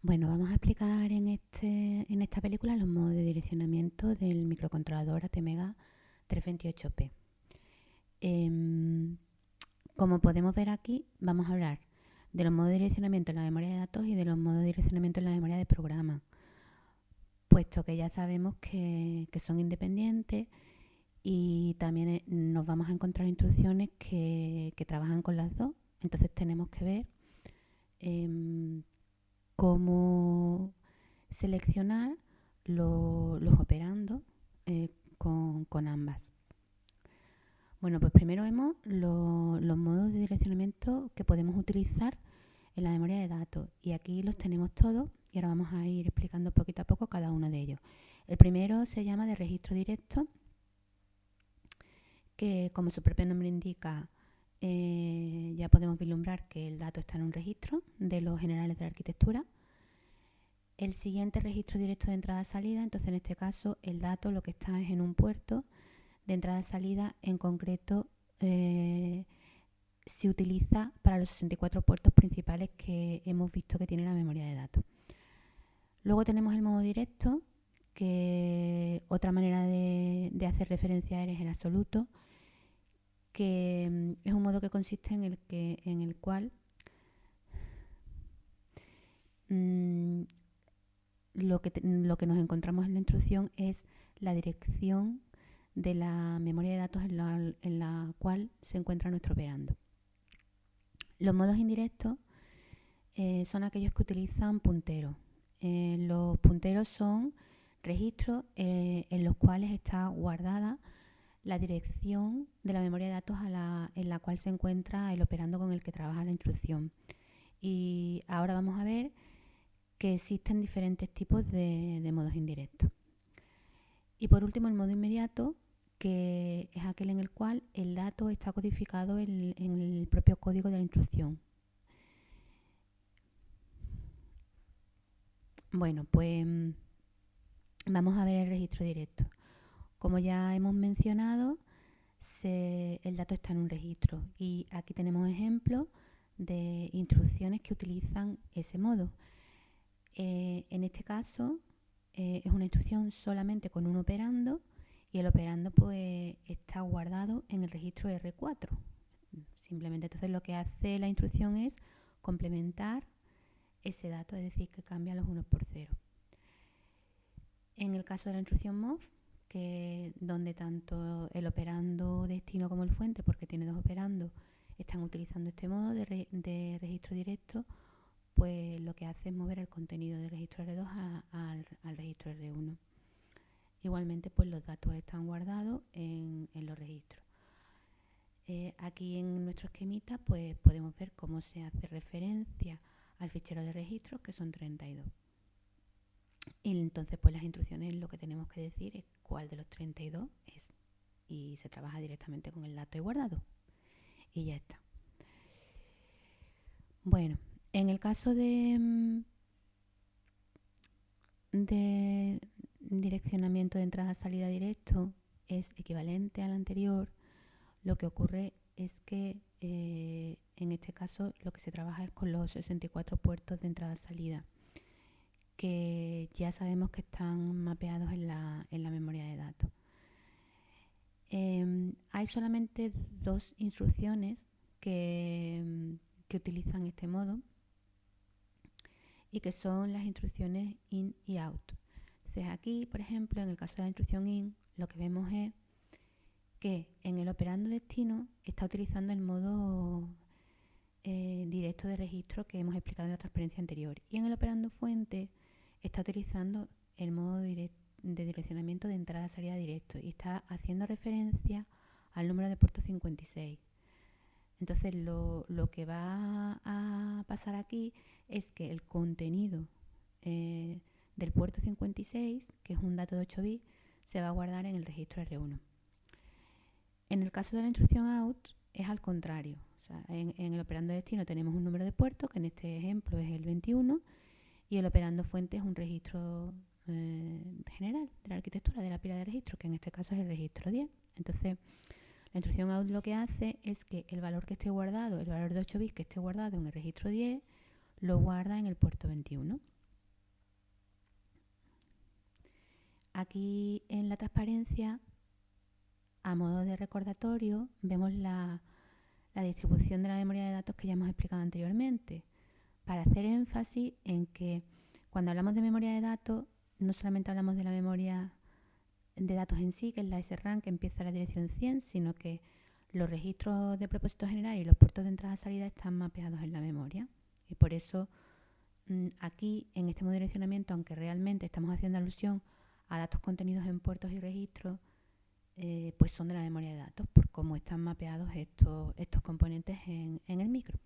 Bueno, vamos a explicar en esta película los modos de direccionamiento del microcontrolador ATmega 328P. Como podemos ver aquí, vamos a hablar de los modos de direccionamiento en la memoria de datos y de los modos de direccionamiento en la memoria de programa, puesto que ya sabemos que son independientes y también nos vamos a encontrar instrucciones que trabajan con las dos. Entonces tenemos que ver cómo seleccionar los operandos con ambas. Bueno, pues primero vemos los modos de direccionamiento que podemos utilizar en la memoria de datos, y aquí los tenemos todos y ahora vamos a ir explicando poquito a poco cada uno de ellos. El primero se llama de registro directo, que como su propio nombre indica, ya podemos vislumbrar que el dato está en un registro de los generales de la arquitectura. El siguiente registro directo de entrada-salida, entonces en este caso el dato lo que está es en un puerto de entrada-salida, en concreto se utiliza para los 64 puertos principales que hemos visto que tiene la memoria de datos. Luego tenemos el modo directo, que otra manera de hacer referencia es el absoluto, que es un modo que consiste en el cual lo que nos encontramos en la instrucción es la dirección de la memoria de datos en la cual se encuentra nuestro operando. Los modos indirectos son aquellos que utilizan punteros. Los punteros son registros en los cuales está guardada la dirección de la memoria de datos en la cual se encuentra el operando con el que trabaja la instrucción. Y ahora vamos a ver que existen diferentes tipos de modos indirectos. Y por último, el modo inmediato, que es aquel en el cual el dato está codificado en el propio código de la instrucción. Bueno, pues vamos a ver el registro directo. Como ya hemos mencionado, el dato está en un registro y aquí tenemos ejemplos de instrucciones que utilizan ese modo. En este caso es una instrucción solamente con un operando y el operando pues está guardado en el registro R4. Simplemente entonces lo que hace la instrucción es complementar ese dato, es decir, que cambia los unos por cero. En el caso de la instrucción mov, que donde tanto el operando destino como el fuente, porque tiene dos operandos, están utilizando este modo de registro directo, pues lo que hace es mover el contenido del registro R2 al registro R1. Igualmente, pues los datos están guardados en los registros. Aquí en nuestro esquemita pues podemos ver cómo se hace referencia al fichero de registros, que son 32. Y entonces pues las instrucciones, lo que tenemos que decir es cuál de los 32 es. Y se trabaja directamente con el dato ahí guardado. Y ya está. Bueno, en el caso de direccionamiento de entrada-salida directo, es equivalente al anterior. Lo que ocurre es que en este caso lo que se trabaja es con los 64 puertos de entrada-salida, que ya sabemos que están mapeados en la memoria de datos. Hay solamente dos instrucciones que utilizan este modo y que son las instrucciones in y out. Entonces aquí, por ejemplo, en el caso de la instrucción in, lo que vemos es que en el operando destino está utilizando el modo directo de registro que hemos explicado en la transparencia anterior, y en el operando fuente está utilizando el modo de direccionamiento de entrada-salida directo y está haciendo referencia al número de puerto 56. Entonces lo que va a pasar aquí es que el contenido del puerto 56, que es un dato de 8 bits, se va a guardar en el registro R1. En el caso de la instrucción out es al contrario. O sea, en el operando destino tenemos un número de puertos, que en este ejemplo es el 21, y el operando fuente es un registro general de la arquitectura de la pila de registros, que en este caso es el registro 10. Entonces, la instrucción out lo que hace es que el valor que esté guardado, el valor de 8 bits que esté guardado en el registro 10, lo guarda en el puerto 21. Aquí en la transparencia, a modo de recordatorio, vemos la distribución de la memoria de datos que ya hemos explicado anteriormente, para hacer énfasis en que cuando hablamos de memoria de datos, no solamente hablamos de la memoria de datos en sí, que es la SRAM, que empieza a la dirección 100, sino que los registros de propósito general y los puertos de entrada-salida están mapeados en la memoria. Y por eso aquí, en este modo de direccionamiento, aunque realmente estamos haciendo alusión a datos contenidos en puertos y registros, pues son de la memoria de datos, por cómo están mapeados estos componentes en el micro.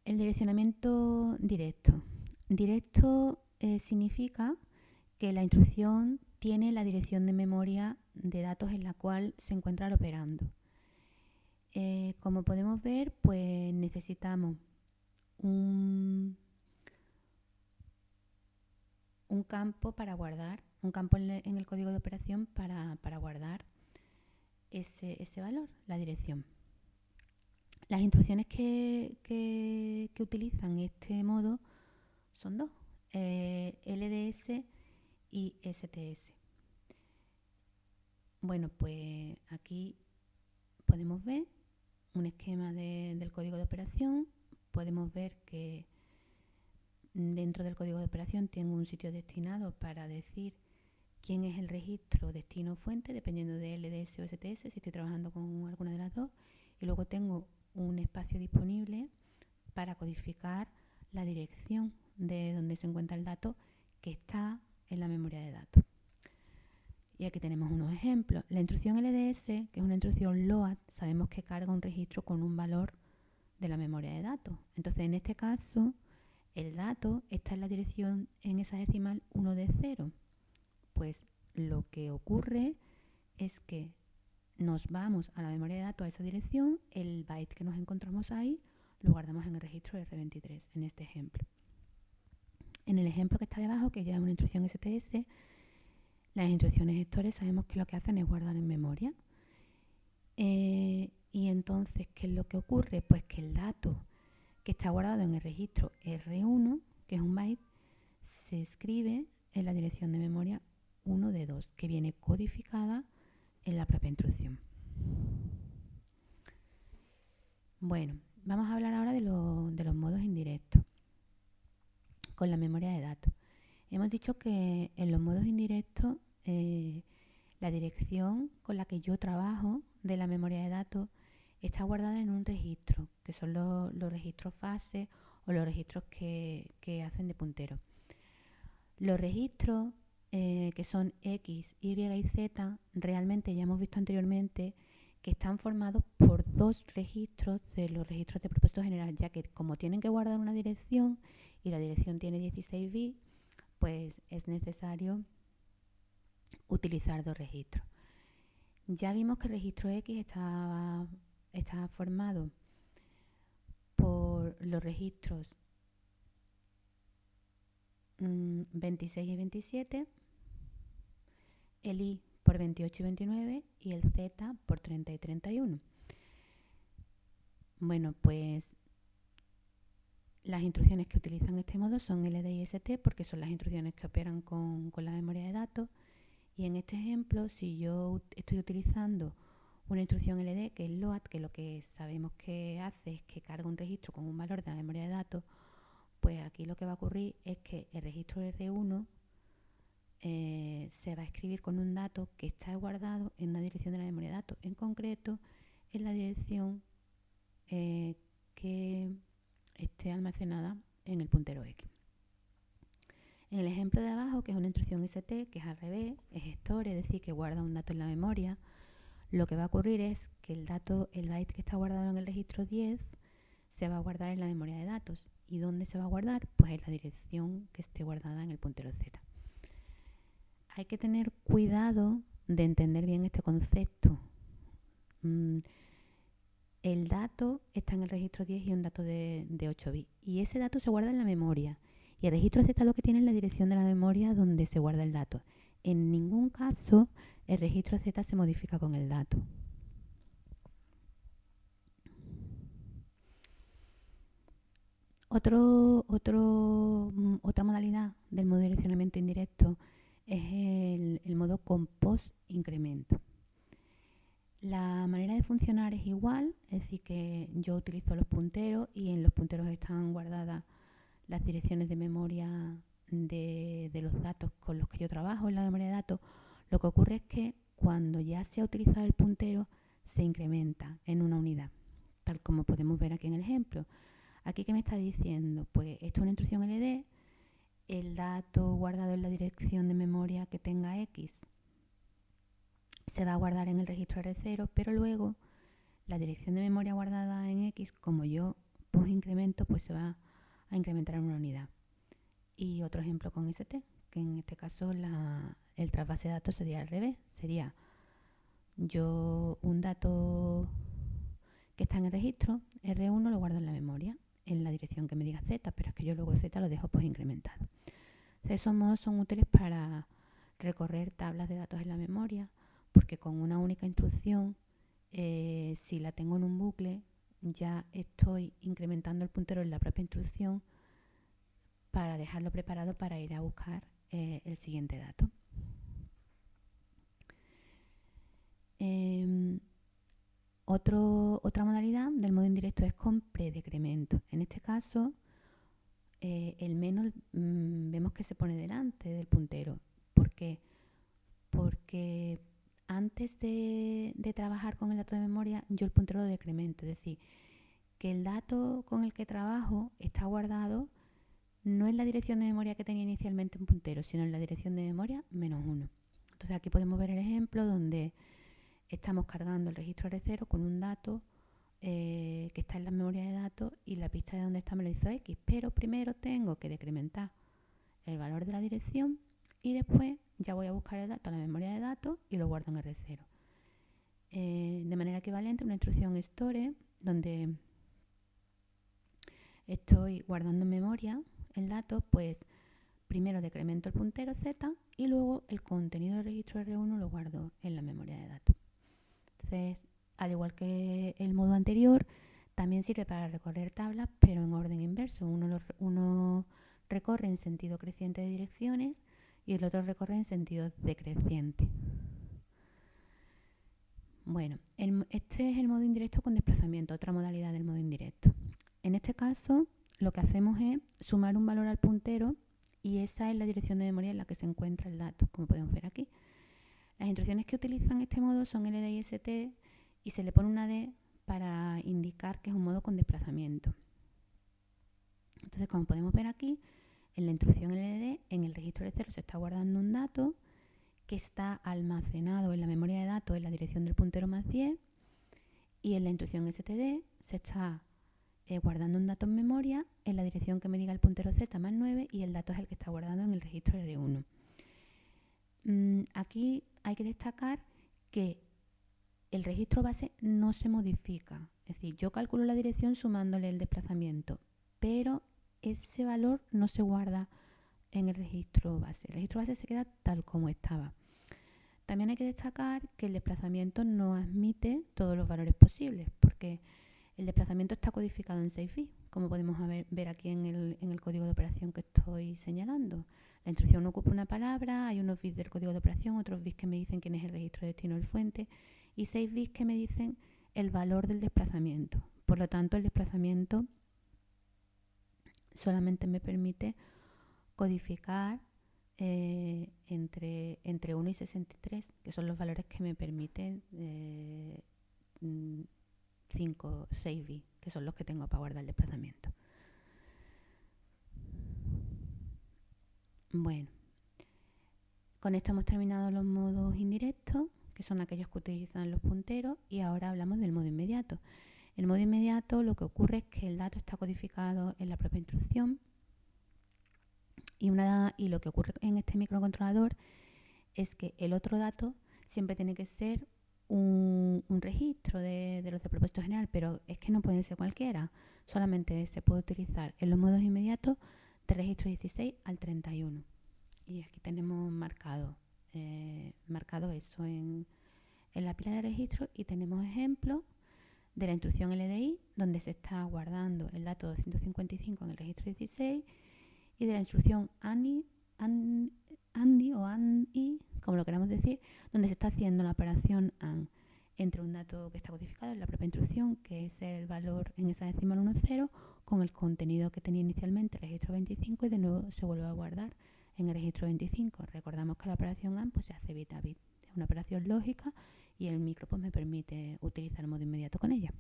El direccionamiento directo. Directo significa que la instrucción tiene la dirección de memoria de datos en la cual se encuentra operando. Como podemos ver, pues necesitamos un campo para guardar, un campo en el código de operación para guardar ese valor, la dirección. Las instrucciones que utilizan este modo son dos, LDS y STS. Bueno, pues aquí podemos ver un esquema del código de operación. Podemos ver que dentro del código de operación tengo un sitio destinado para decir quién es el registro destino fuente, dependiendo de LDS o STS, si estoy trabajando con alguna de las dos. Y luego tengo un espacio disponible para codificar la dirección de donde se encuentra el dato que está en la memoria de datos. Y aquí tenemos unos ejemplos. La instrucción LDS, que es una instrucción LOAD, sabemos que carga un registro con un valor de la memoria de datos. Entonces, en este caso, el dato está en la dirección en hexadecimal 1 de 0. Pues lo que ocurre es que nos vamos a la memoria de datos a esa dirección, el byte que nos encontramos ahí lo guardamos en el registro R23, en este ejemplo. En el ejemplo que está debajo, que ya es una instrucción STS, las instrucciones gestores sabemos que lo que hacen es guardar en memoria. Y entonces, ¿qué es lo que ocurre? Pues que el dato que está guardado en el registro R1, que es un byte, se escribe en la dirección de memoria 1 de 2, que viene codificada en la propia instrucción. Bueno, vamos a hablar ahora de los modos indirectos con la memoria de datos. Hemos dicho que en los modos indirectos la dirección con la que yo trabajo de la memoria de datos está guardada en un registro, que son los registros fase o los registros que hacen de puntero. Los registros que son X, Y y Z, realmente ya hemos visto anteriormente que están formados por dos registros de los registros de propósito general, ya que como tienen que guardar una dirección y la dirección tiene 16 bits, pues es necesario utilizar dos registros. Ya vimos que el registro X estaba formado por los registros 26 y 27, el Y por 28 y 29 y el Z por 30 y 31. Bueno, pues las instrucciones que utilizan este modo son LD y ST porque son las instrucciones que operan con la memoria de datos. Y en este ejemplo, si yo estoy utilizando una instrucción LD que es LOAD, que lo que sabemos que hace es que carga un registro con un valor de la memoria de datos, pues aquí lo que va a ocurrir es que el registro R1 se va a escribir con un dato que está guardado en una dirección de la memoria de datos, en concreto en la dirección que esté almacenada en el puntero X. En el ejemplo de abajo, que es una instrucción ST, que es al revés, es gestor, es decir, que guarda un dato en la memoria, lo que va a ocurrir es que el byte que está guardado en el registro 10 se va a guardar en la memoria de datos. ¿Y dónde se va a guardar? Pues en la dirección que esté guardada en el puntero Z. Hay que tener cuidado de entender bien este concepto. El dato está en el registro 10 y es un dato de 8 bits. Y ese dato se guarda en la memoria. Y el registro Z lo que tiene es la dirección de la memoria donde se guarda el dato. En ningún caso el registro Z se modifica con el dato. Otra modalidad del modo de direccionamiento indirecto es el modo con post-incremento. La manera de funcionar es igual, es decir, que yo utilizo los punteros y en los punteros están guardadas las direcciones de memoria de los datos con los que yo trabajo en la memoria de datos. Lo que ocurre es que cuando ya se ha utilizado el puntero, se incrementa en una unidad, tal como podemos ver aquí en el ejemplo. Aquí, ¿qué me está diciendo? Pues esto es una instrucción LD, el dato guardado en la dirección de memoria que tenga X se va a guardar en el registro R0, pero luego la dirección de memoria guardada en X, como yo post incremento, pues se va a incrementar en una unidad. Y otro ejemplo con ST, que en este caso el trasvase de datos sería al revés. Sería yo un dato que está en el registro R1 lo guardo en la memoria, en la dirección que me diga Z, pero es que yo luego Z lo dejo post incrementado. Esos modos son útiles para recorrer tablas de datos en la memoria, porque con una única instrucción, si la tengo en un bucle, ya estoy incrementando el puntero en la propia instrucción para dejarlo preparado para ir a buscar el siguiente dato. Otra modalidad del modo indirecto es con predecremento. En este caso, el menos vemos que se pone delante del puntero. ¿Por qué? Porque antes de trabajar con el dato de memoria, yo el puntero lo decremento. Es decir, que el dato con el que trabajo está guardado no en la dirección de memoria que tenía inicialmente un puntero, sino en la dirección de memoria -1. Entonces aquí podemos ver el ejemplo donde estamos cargando el registro R0 con un dato que está en la memoria de datos y la pista de donde está me lo hizo X, pero primero tengo que decrementar el valor de la dirección y después ya voy a buscar el dato a la memoria de datos y lo guardo en R0. De manera equivalente, una instrucción store donde estoy guardando en memoria el dato, pues primero decremento el puntero Z y luego el contenido del registro R1 lo guardo en la memoria de datos. Entonces, al igual que el modo anterior, también sirve para recorrer tablas, pero en orden inverso. Uno recorre en sentido creciente de direcciones y el otro recorre en sentido decreciente. Bueno, este es el modo indirecto con desplazamiento, otra modalidad del modo indirecto. En este caso, lo que hacemos es sumar un valor al puntero y esa es la dirección de memoria en la que se encuentra el dato, como podemos ver aquí. Las instrucciones que utilizan este modo son LD y ST y se le pone una D para indicar que es un modo con desplazamiento. Entonces, como podemos ver aquí, en la instrucción LD, en el registro R0 se está guardando un dato que está almacenado en la memoria de datos en la dirección del puntero +10 y en la instrucción std se está guardando un dato en memoria en la dirección que me diga el puntero Z +9 y el dato es el que está guardado en el registro R1. Aquí hay que destacar que el registro base no se modifica, es decir, yo calculo la dirección sumándole el desplazamiento, pero ese valor no se guarda en el registro base. El registro base se queda tal como estaba. También hay que destacar que el desplazamiento no admite todos los valores posibles, porque el desplazamiento está codificado en 6 bits, como podemos ver aquí en el código de operación que estoy señalando. La instrucción ocupa una palabra, hay unos bits del código de operación, otros bits que me dicen quién es el registro de destino del fuente y 6 bits que me dicen el valor del desplazamiento. Por lo tanto, el desplazamiento solamente me permite codificar entre 1 y 63, que son los valores que me permiten 6 bits, que son los que tengo para guardar el desplazamiento. Bueno, con esto hemos terminado los modos indirectos, que son aquellos que utilizan los punteros, y ahora hablamos del modo inmediato. En el modo inmediato lo que ocurre es que el dato está codificado en la propia instrucción y lo que ocurre en este microcontrolador es que el otro dato siempre tiene que ser un registro de los de propósito general, pero es que no puede ser cualquiera. Solamente se puede utilizar en los modos inmediatos de registro 16 al 31. Y aquí tenemos marcado eso en la pila de registros y tenemos ejemplos de la instrucción LDI, donde se está guardando el dato 255 en el registro 16, y de la instrucción ANDI, como lo queramos decir, donde se está haciendo la operación AND entre un dato que está codificado en la propia instrucción, que es el valor en hexadecimal 10, con el contenido que tenía inicialmente el registro 25 y de nuevo se vuelve a guardar en el registro 25. Recordamos que la operación AND pues, se hace bit a bit. Es una operación lógica y el micro pues, me permite utilizar el modo inmediato con ella.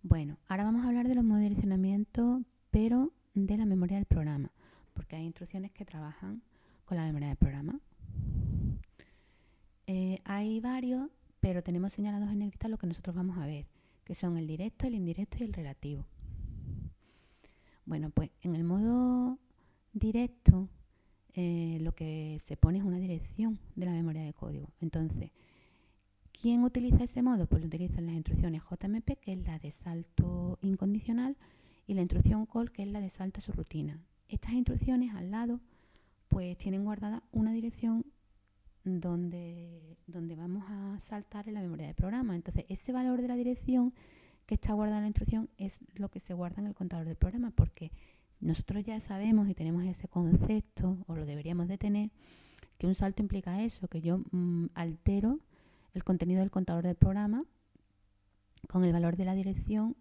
Bueno, ahora vamos a hablar de los modos de direccionamiento, pero de la memoria del programa, porque hay instrucciones que trabajan con la memoria del programa. Hay varios, pero tenemos señalados en negrita lo que nosotros vamos a ver, que son el directo, el indirecto y el relativo. Bueno, pues en el modo directo lo que se pone es una dirección de la memoria de código. Entonces, ¿quién utiliza ese modo? Pues lo utilizan las instrucciones JMP, que es la de salto incondicional, y la instrucción call, que es la de salto a su rutina. Estas instrucciones al lado pues tienen guardada una dirección donde vamos a saltar en la memoria de programa. Entonces, ese valor de la dirección que está guardada en la instrucción es lo que se guarda en el contador del programa, porque nosotros ya sabemos y tenemos ese concepto, o lo deberíamos de tener, que un salto implica eso, que yo altero el contenido del contador del programa con el valor de la dirección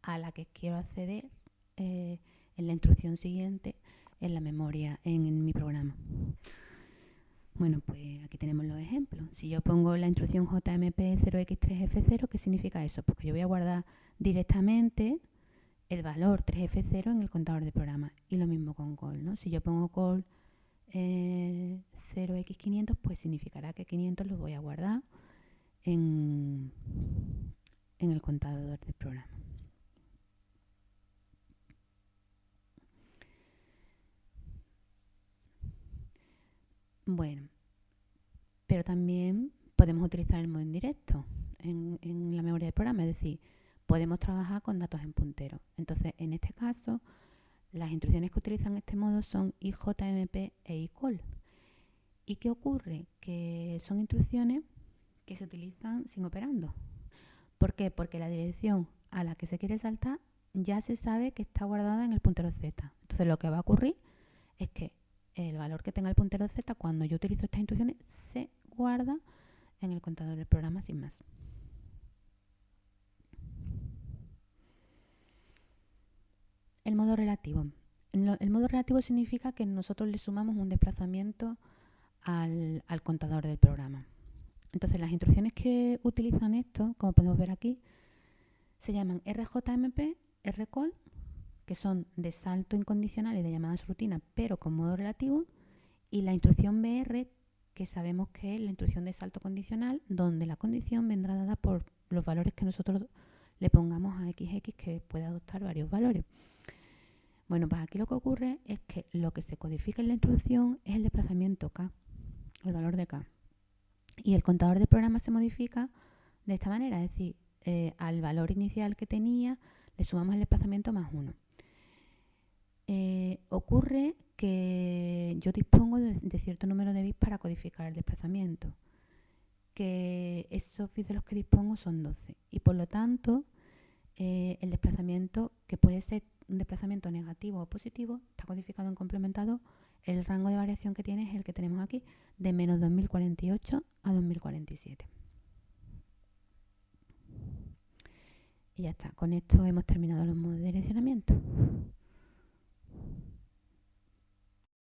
a la que quiero acceder en la instrucción siguiente en la memoria, en mi programa. Bueno, pues aquí tenemos los ejemplos. Si yo pongo la instrucción JMP 0x3f0, ¿qué significa eso? Porque yo voy a guardar directamente el valor 3f0 en el contador del programa. Y lo mismo con call, ¿no? Si yo pongo call 0x500, pues significará que 500 lo voy a guardar en el contador del programa. Bueno, pero también podemos utilizar el modo indirecto en la memoria del programa, es decir, podemos trabajar con datos en puntero. Entonces, en este caso, las instrucciones que utilizan este modo son IJMP e ICALL. ¿Y qué ocurre? Que son instrucciones que se utilizan sin operando. ¿Por qué? Porque la dirección a la que se quiere saltar ya se sabe que está guardada en el puntero Z. Entonces, lo que va a ocurrir es que el valor que tenga el puntero Z cuando yo utilizo estas instrucciones se guarda en el contador del programa sin más. El modo relativo. El modo relativo significa que nosotros le sumamos un desplazamiento al contador del programa. Entonces, las instrucciones que utilizan esto, como podemos ver aquí, se llaman RJMP, RCall, que son de salto incondicional y de llamada a su rutina, pero con modo relativo, y la instrucción BR, que sabemos que es la instrucción de salto condicional, donde la condición vendrá dada por los valores que nosotros le pongamos a XX, que puede adoptar varios valores. Bueno, pues aquí lo que ocurre es que lo que se codifica en la instrucción es el desplazamiento K, el valor de K. Y el contador de programa se modifica de esta manera, es decir, al valor inicial que tenía le sumamos el desplazamiento más 1. Ocurre que yo dispongo de cierto número de bits para codificar el desplazamiento, que esos bits de los que dispongo son 12, y por lo tanto el desplazamiento, que puede ser un desplazamiento negativo o positivo, está codificado en complementado. El rango de variación que tiene es el que tenemos aquí, de menos 2048 a 2047. Y ya está, con esto hemos terminado los modos de direccionamiento.